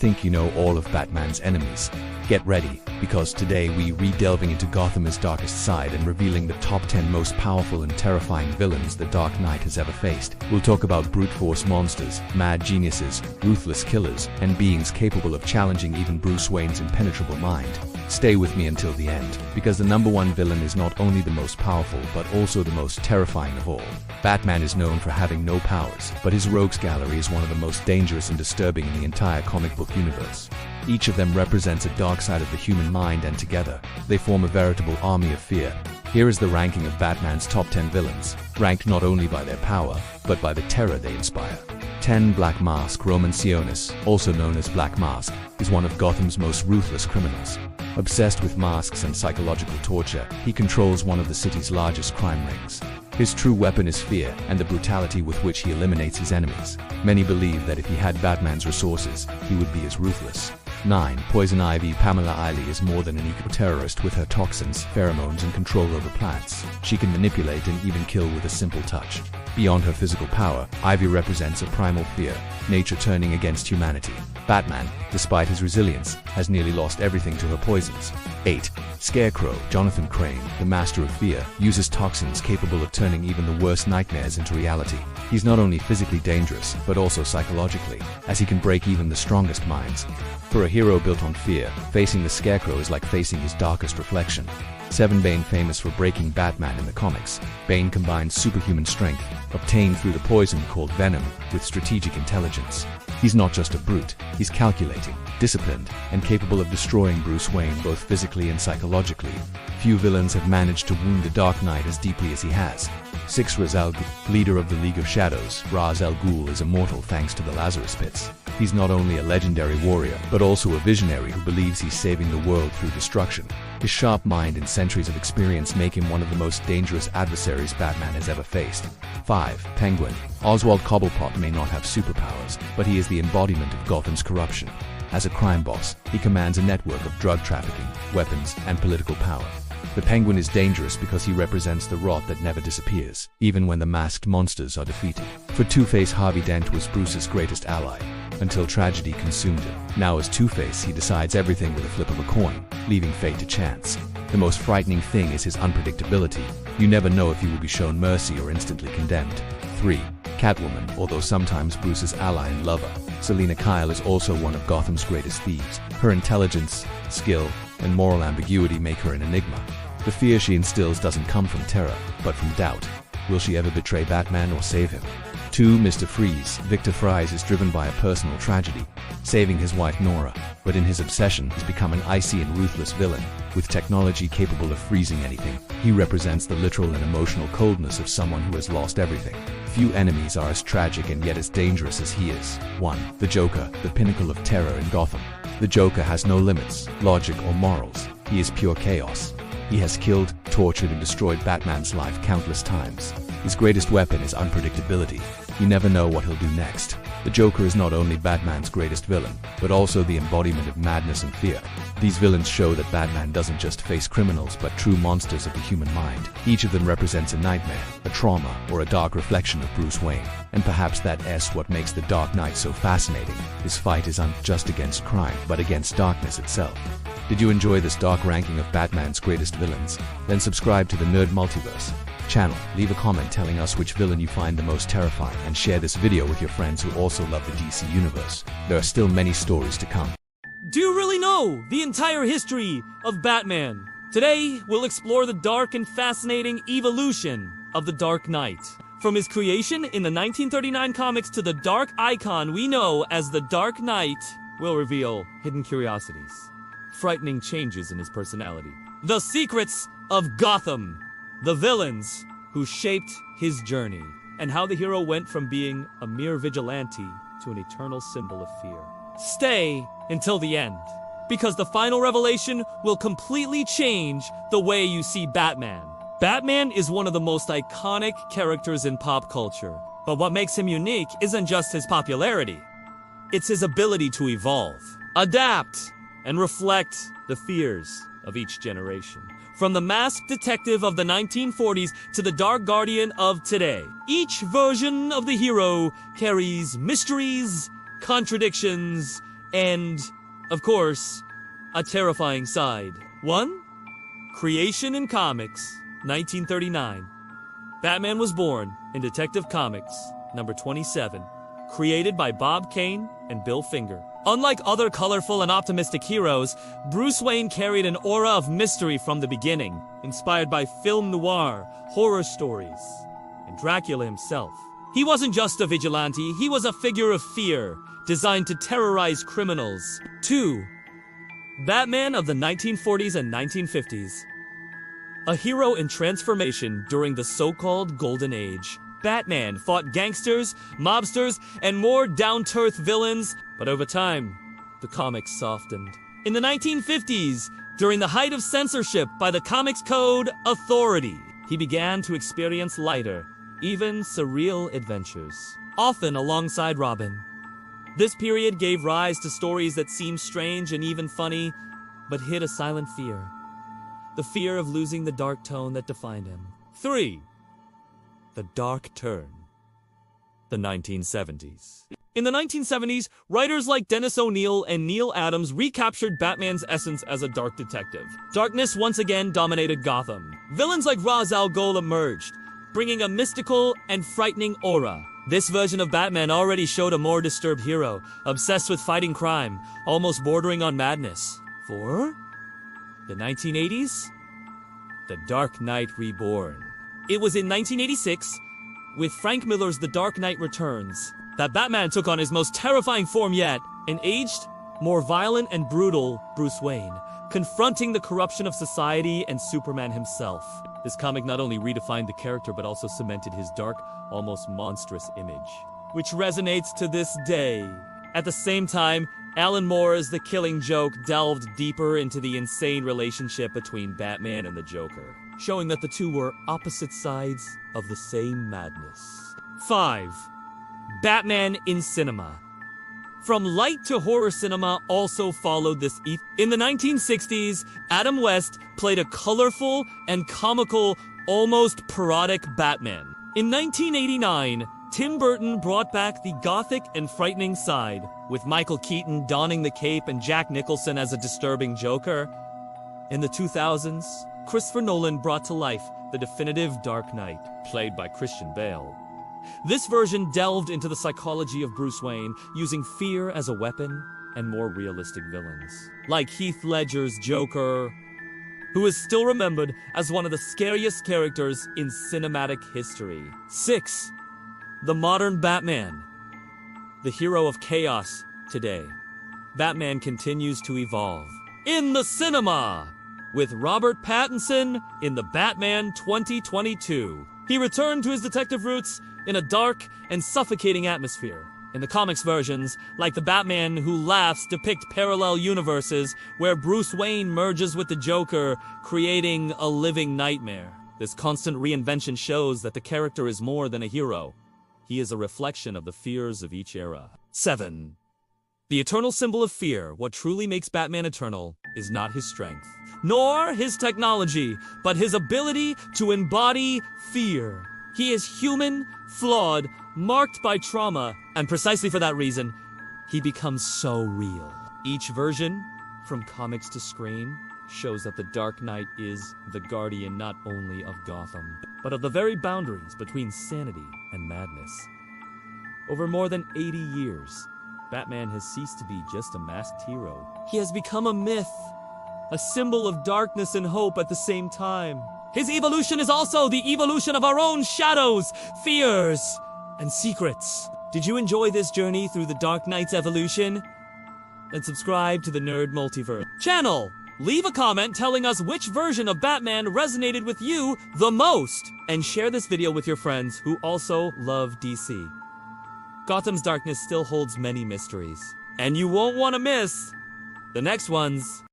think you know all of Batman's enemies. Get ready, because today we re-delving into Gotham's darkest side and revealing the top 10 most powerful and terrifying villains the Dark Knight has ever faced. We'll talk about brute force monsters, mad geniuses, ruthless killers, and beings capable of challenging even Bruce Wayne's impenetrable mind. Stay with me until the end, because the number one villain is not only the most powerful but also the most terrifying of all. Batman is known for having no powers, but his rogues gallery is one of the most dangerous and disturbing in the entire comic book universe. Each of them represents a dark side of the human mind, and together, they form a veritable army of fear. Here is the ranking of Batman's top 10 villains, ranked not only by their power, but by the terror they inspire. 10. Black Mask. Roman Sionis, also known as Black Mask, is one of Gotham's most ruthless criminals. Obsessed with masks and psychological torture, he controls one of the city's largest crime rings. His true weapon is fear and the brutality with which he eliminates his enemies. Many believe that if he had Batman's resources, he would be as ruthless. 9. Poison Ivy. Pamela Iley is more than an eco-terrorist with her toxins, pheromones, and control over plants. She can manipulate and even kill with a simple touch. Beyond her physical power, Ivy represents a primal fear, nature turning against humanity. Batman, despite his resilience, has nearly lost everything to her poisons. 8. Scarecrow. Jonathan Crane, the master of fear, uses toxins capable of turning even the worst nightmares into reality. He's not only physically dangerous, but also psychologically, as he can break even the strongest minds. For a hero built on fear, facing the Scarecrow is like facing his darkest reflection. 7. Bane. Famous for breaking Batman in the comics, Bane combines superhuman strength, obtained through the poison called venom, with strategic intelligence. He's not just a brute, he's calculating, disciplined, and capable of destroying Bruce Wayne both physically and psychologically. Few villains have managed to wound the Dark Knight as deeply as he has. 6. Ra's al Ghul. Leader of the League of Shadows, Ra's al Ghul is immortal thanks to the Lazarus Pits. He's not only a legendary warrior, but also a visionary who believes he's saving the world through destruction. His sharp mind and centuries of experience make him one of the most dangerous adversaries Batman has ever faced. 5. Penguin. Oswald Cobblepot may not have superpowers, but he is the embodiment of Gotham's corruption. As a crime boss, he commands a network of drug trafficking, weapons, and political power. The Penguin is dangerous because he represents the rot that never disappears, even when the masked monsters are defeated. For Two-Face, Harvey Dent was Bruce's greatest ally, until tragedy consumed him. Now as Two-Face, he decides everything with a flip of a coin, leaving fate to chance. The most frightening thing is his unpredictability. You never know if he will be shown mercy or instantly condemned. 3. Catwoman. Although sometimes Bruce's ally and lover, Selina Kyle is also one of Gotham's greatest thieves. Her intelligence, skill, and moral ambiguity make her an enigma. The fear she instills doesn't come from terror, but from doubt. Will she ever betray Batman or save him? 2. Mr. Freeze. Victor Fries is driven by a personal tragedy, saving his wife Nora, but in his obsession he's become an icy and ruthless villain, with technology capable of freezing anything. He represents the literal and emotional coldness of someone who has lost everything. Few enemies are as tragic and yet as dangerous as he is. 1. The Joker, the pinnacle of terror in Gotham. The Joker has no limits, logic, or morals. He is pure chaos. He has killed, tortured, and destroyed Batman's life countless times. His greatest weapon is unpredictability. You never know what he'll do next. The Joker is not only Batman's greatest villain, but also the embodiment of madness and fear. These villains show that Batman doesn't just face criminals but true monsters of the human mind. Each of them represents a nightmare, a trauma, or a dark reflection of Bruce Wayne. And perhaps that's what makes the Dark Knight so fascinating. His fight isn't just against crime, but against darkness itself. Did you enjoy this dark ranking of Batman's greatest villains? Then subscribe to the Nerd Multiverse channel, leave a comment telling us which villain you find the most terrifying, and share this video with your friends who also love the DC Universe. There are still many stories to come. Do you really know the entire history of Batman? Today, we'll explore the dark and fascinating evolution of the Dark Knight. From his creation in the 1939 comics to the dark icon we know as the Dark Knight, we'll reveal hidden curiosities, frightening changes in his personality, the secrets of Gotham, the villains who shaped his journey, and how the hero went from being a mere vigilante to an eternal symbol of fear. Stay until the end, because the final revelation will completely change the way you see Batman. Batman is one of the most iconic characters in pop culture, but what makes him unique isn't just his popularity. It's his ability to evolve, adapt, and reflect the fears of each generation. From the masked detective of the 1940s to the dark guardian of today, each version of the hero carries mysteries, contradictions, and, of course, a terrifying side. 1. Creation in comics, 1939. Batman was born in Detective Comics, number 27, created by Bob Kane and Bill Finger. Unlike other colorful and optimistic heroes, Bruce Wayne carried an aura of mystery from the beginning, inspired by film noir, horror stories, and Dracula himself. He wasn't just a vigilante, he was a figure of fear, designed to terrorize criminals. 2. Batman of the 1940s and 1950s. A hero in transformation during the so-called Golden Age. Batman fought gangsters, mobsters, and more down-to-earth villains, but over time, the comics softened. In the 1950s, during the height of censorship by the Comics Code Authority, he began to experience lighter, even surreal adventures, often alongside Robin. This period gave rise to stories that seemed strange and even funny, but hid a silent fear. The fear of losing the dark tone that defined him. 3. The Dark Turn. The 1970s. In the 1970s, writers like Dennis O'Neil and Neil Adams recaptured Batman's essence as a dark detective. Darkness once again dominated Gotham. Villains like Ra's al Ghul emerged, bringing a mystical and frightening aura. This version of Batman already showed a more disturbed hero, obsessed with fighting crime, almost bordering on madness. 4. The 1980s. The Dark Knight Reborn. It was in 1986, with Frank Miller's The Dark Knight Returns, that Batman took on his most terrifying form yet, an aged, more violent and brutal Bruce Wayne, confronting the corruption of society and Superman himself. This comic not only redefined the character but also cemented his dark, almost monstrous image, which resonates to this day. At the same time, Alan Moore's The Killing Joke delved deeper into the insane relationship between Batman and the Joker, showing that the two were opposite sides of the same madness. 5. Batman in cinema. From light to horror cinema also followed this In the 1960s, Adam West played a colorful and comical, almost parodic Batman. In 1989, Tim Burton brought back the gothic and frightening side, with Michael Keaton donning the cape and Jack Nicholson as a disturbing Joker. In the 2000s, Christopher Nolan brought to life the definitive Dark Knight, played by Christian Bale. This version delved into the psychology of Bruce Wayne, using fear as a weapon and more realistic villains, like Heath Ledger's Joker, who is still remembered as one of the scariest characters in cinematic history. 6. The modern Batman, the hero of chaos today. Batman continues to evolve. In the cinema, with Robert Pattinson in The Batman 2022. He returned to his detective roots in a dark and suffocating atmosphere. In the comics versions, like The Batman Who Laughs, depict parallel universes where Bruce Wayne merges with the Joker, creating a living nightmare. This constant reinvention shows that the character is more than a hero. He is a reflection of the fears of each era. 7. The eternal symbol of fear. What truly makes Batman eternal is not his strength, nor his technology, but his ability to embody fear. He is human, flawed, marked by trauma, and precisely for that reason, he becomes so real. Each version, from comics to screen, shows that the Dark Knight is the guardian not only of Gotham, but of the very boundaries between sanity and madness. Over more than 80 years, Batman has ceased to be just a masked hero. He has become a myth, a symbol of darkness and hope at the same time. His evolution is also the evolution of our own shadows, fears, and secrets. Did you enjoy this journey through the Dark Knight's evolution? Then subscribe to the Nerd Multiverse channel. Leave a comment telling us which version of Batman resonated with you the most, and share this video with your friends who also love DC. Gotham's darkness still holds many mysteries, and you won't want to miss the next ones.